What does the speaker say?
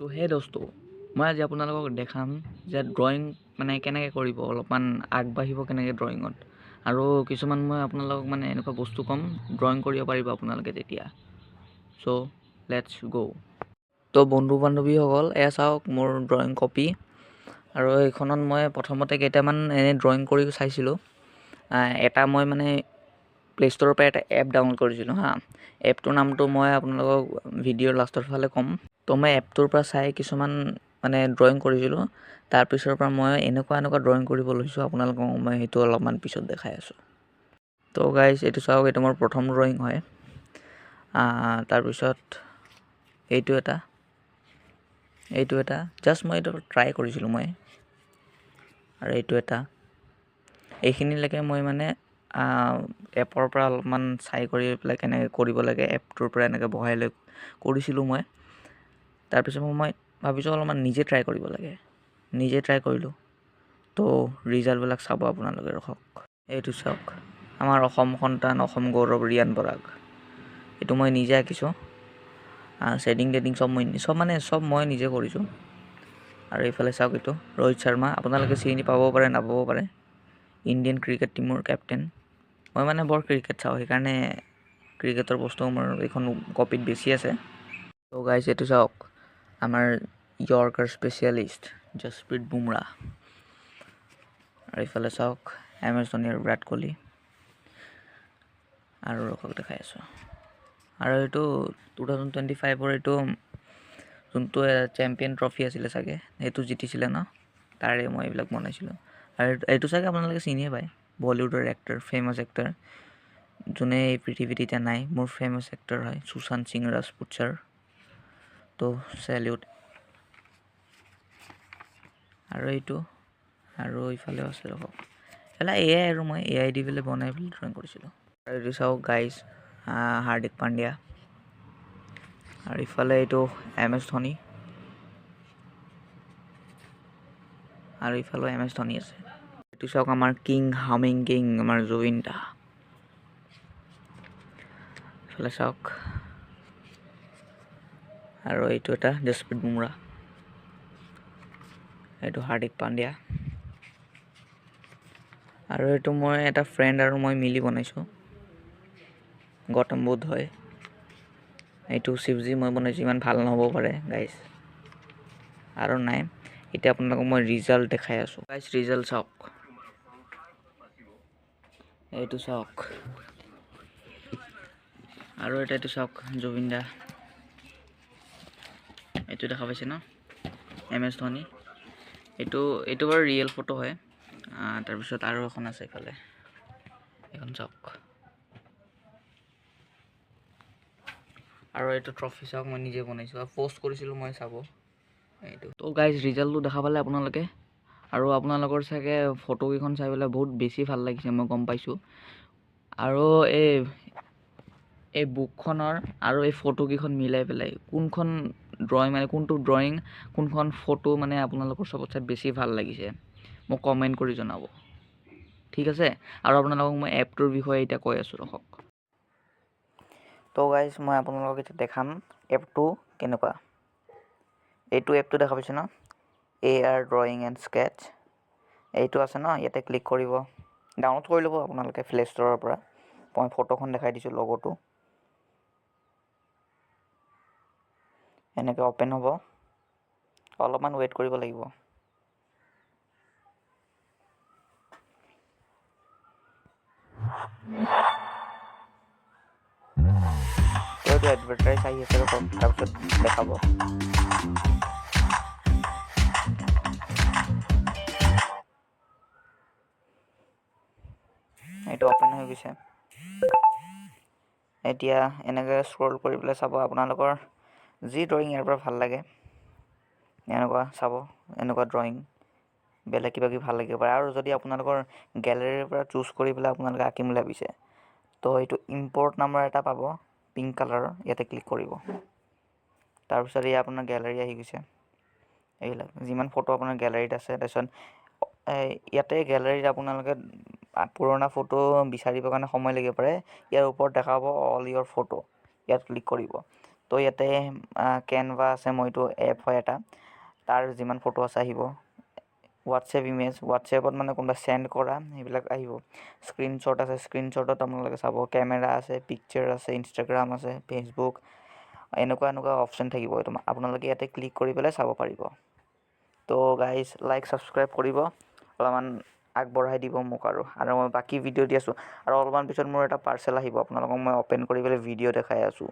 তো সেই দোস্তো মই আজি আপোনালোকক দেখাম যে ড্ৰয়িং মানে কেনেকৈ কৰিব, অলপমান আগবাঢ়িব কেনেকৈ ড্ৰয়িঙত, আৰু কিছুমান মই আপোনালোকক মানে এনেকুৱা বস্তু ক'ম ড্ৰয়িং কৰিব পাৰিব আপোনালোকে তেতিয়া। চ' লেটছ গ'। তো বন্ধু বান্ধৱীসকল, এয়া চাওক মোৰ ড্ৰয়িং কপি, আৰু এইখনত মই প্ৰথমতে কেইটামান এনেই ড্ৰয়িং কৰি চাইছিলোঁ। এটা মই মানে প্লে' ষ্ট'ৰৰ পৰা এটা এপ ডাউনলোড কৰিছিলোঁ হা। এপটোৰ নামটো মই আপোনালোকক ভিডিঅ'ৰ লাষ্টৰ ফালে ক'ম। তো মই এপটোৰ পৰা চাই কিছুমান মানে ড্ৰয়িং কৰিছিলোঁ। তাৰপিছৰ পৰা মই এনেকুৱা ড্ৰয়িং কৰিব লৈছোঁ, আপোনালোকক মই সেইটো অলপমান পিছত দেখাই আছোঁ। তো গাইজ এইটো চাওক, এইটো মোৰ প্ৰথম ড্ৰয়িং হয়। তাৰপিছত এইটো এটা জাষ্ট মই এইটো ট্ৰাই কৰিছিলোঁ মই, আৰু এইটো এটা। এইখিনিলৈকে মই মানে এপৰ পৰা অলপমান চাই কৰি পেলাই কেনেকৈ কৰিব লাগে, এপটোৰ পৰা এনেকৈ বহাই লৈ কৰিছিলোঁ মই। তাৰপিছত মই ভাবিছোঁ অলপমান নিজে ট্ৰাই কৰিব লাগে, নিজে ট্ৰাই কৰিলোঁ। তো ৰিজাল্টবিলাক চাব আপোনালোকে, ৰখক। এইটো চাওক, আমাৰ অসম সন্তান, অসম গৌৰৱ ৰিয়ান পৰাগ। এইটো মই নিজে আঁকিছোঁ। শ্বেডিং টেডিং চব মই নিজে কৰিছোঁ। আৰু এইফালে চাওক, এইটো ৰোহিত শৰ্মা, আপোনালোকে চিনি পাবও পাৰে নাপাবও পাৰে, ইণ্ডিয়ান ক্ৰিকেট টীমৰ কেপ্টেইন। মই মানে বৰ ক্ৰিকেট চাওঁ, সেইকাৰণে ক্ৰিকেটৰ বস্তু মোৰ এইখন কপিত বেছি আছে। তো গাইজ এইটো চাওক, আমাৰ য়ৰ্কাৰ স্পেচিয়েলিষ্ট জসপ্ৰীত বুমৰাহ। আৰু এইফালে চাওক MS ধোনী আৰু বিৰাট কোহলি। আৰু ৰখক দেখাই আছোঁ। আৰু এইটো 2025ৰ এইটো যোনটো চেম্পিয়ন ট্ৰফি আছিলে চাগে, সেইটো জিতিছিলে ন, তাৰে মই এইবিলাক বনাইছিলোঁ। আৰু এইটো চাগে আপোনালোকে চিনিয়ে পায়, বলিউডৰ এক্টৰ, ফেমাছ এক্টৰ, যোনে এই পৃথিৱীত এতিয়া নাই, মোৰ ফেমাছ এক্টৰ হয়, সুশান্ত সিং ৰাজপুত ছাৰ। তো চেলিউট। আৰু এইটো, আৰু ইফালেও আছে, ৰখক। এইফালে এয়াই, আৰু মই AI দি পেলাই বনাই পেলাই ড্ৰয়িং কৰিছিলোঁ। আৰু এইটো চাওক গাইজ, হাৰ্দিক পাণ্ডিয়া। আৰু ইফালে এইটো MS ধোনী, আৰু ইফালেও MS ধোনী আছে। এইটো চাওক, আমাৰ কিং, হামিং কিং, আমাৰ জুবিন দা। ইফালে চাওক, আৰু এইটো এটা জসপ্ৰীত বুমৰাহ, এইটো হাৰ্দিক পাণ্ডিয়া। আৰু এইটো মই এটা ফ্ৰেণ্ড আৰু মই মিলি বনাইছোঁ, গৌতম বুদ্ধ হয়। এইটো শিৱজী মই বনাইছোঁ, ইমান ভাল নহ'ব পাৰে গাইজ, আৰু নাই। এতিয়া আপোনালোকক মই ৰিজাল্ট দেখাই আছোঁ। গাইজ ৰিজাল্ট চাওক, এইটো চাওক, আৰু এইটো চাওক, জুবিন দা। এইটো দেখা পাইছে ন, MS ধোনী। এইটো বাৰু ৰিয়েল ফটো হয়। তাৰপিছত আৰু এখন আছে এইফালে, এইখন চাওক। আৰু এইটো ট্ৰফি চাওক, মই নিজে বনাইছোঁ, আৰু পষ্ট কৰিছিলোঁ মই, চাব এইটো। তো গাইজ ৰিজাল্টটো দেখা পালে আপোনালোকে, আৰু আপোনালোকৰ চাগে ফটোকেইখন চাই পেলাই বহুত বেছি ভাল লাগিছে, মই গম পাইছোঁ। আৰু এই বুকখনৰ আৰু এই ফটোকেইখন মিলাই পেলাই কোনখন ড্ৰয়িং, মানে কোনটো ড্ৰয়িং, কোনখন ফটো মানে আপোনালোকৰ চবতছে বেছি ভাল লাগিছে, মোক কমেণ্ট কৰি জনাব, ঠিক আছে। আৰু আপোনালোকক মই এপটোৰ বিষয়ে এতিয়া কৈ আছোঁ, ৰখক। তো গাইজ মই আপোনালোকক এতিয়া দেখাম এপটো কেনেকুৱা। এইটো এপটো দেখা পাইছে ন, AR ড্ৰয়িং এণ্ড স্কেটছ। এইটো আছে ন, ইয়াতে ক্লিক কৰিব, ডাউনলোড কৰি ল'ব আপোনালোকে প্লে' ষ্ট'ৰৰ পৰা। মই ফটোখন দেখাই দিছোঁ, লগ'টো এনেকৈ অ'পেন হ'ব, অলপমান ৱেইট কৰিব লাগিব। এইটো এডভাৰটাইজ আহি আছে, ৰখক, তাৰপিছত দেখাব। এইটো অ'পেন হৈ গৈছে। এতিয়া এনেকৈ স্ক্ৰল কৰি পেলাই চাব, আপোনালোকৰ যি ড্ৰয়িং ইয়াৰ পৰা ভাল লাগে, এনেকুৱা চাব, এনেকুৱা ড্ৰয়িং বেলেগ কিবা কিবি ভাল লাগিব পাৰে। আৰু যদি আপোনালোকৰ গেলেৰীৰ পৰা চুজ কৰি পেলাই আপোনালোকে আঁকিম বুলি ভাবিছে, তো এইটো ইম্পৰ্ট নাম্বাৰ এটা পাব, পিংক কালাৰৰ, ইয়াতে ক্লিক কৰিব। তাৰপিছত এই আপোনাৰ গেলেৰী আহি গৈছে, এইবিলাক যিমান ফটো আপোনাৰ গেলেৰীত আছে। তাৰপিছত ইয়াতে গেলেৰীত আপোনালোকে পুৰণা ফটো বিচাৰিবৰ কাৰণে সময় লাগিব পাৰে। ইয়াৰ ওপৰত দেখাব অল ইয়ৰ ফটো, ইয়াত ক্লিক কৰিব। তো ইয়াতে কেনভা আছে, মইতো এপ হয় এটা, তাৰ যিমান ফটো আছে আহিব। হোৱাটছএপ ইমেজ, হোৱাটছএপত মানে কোনোবা চেণ্ড কৰা সেইবিলাক আহিব। স্ক্ৰীনশ্বট আছে, স্ক্ৰীনশ্বটত আপোনালোকে চাব। কেমেৰা আছে, পিকচাৰ আছে, ইনষ্টাগ্ৰাম আছে, ফেচবুক, এনেকুৱা অপশ্যন থাকিব। আপোনালোকে ইয়াতে ক্লিক কৰি পেলাই চাব পাৰিব। তো গাইজ লাইক ছাবস্ক্ৰাইব কৰিব, অলপমান আগবঢ়াই দিব মোক আৰু মই বাকী ভিডিঅ' দি আছোঁ। আৰু অলপমান পিছত মোৰ এটা পাৰ্চেল আহিব, আপোনালোকক মই অ'পেন কৰি পেলাই ভিডিঅ' দেখাই আছোঁ।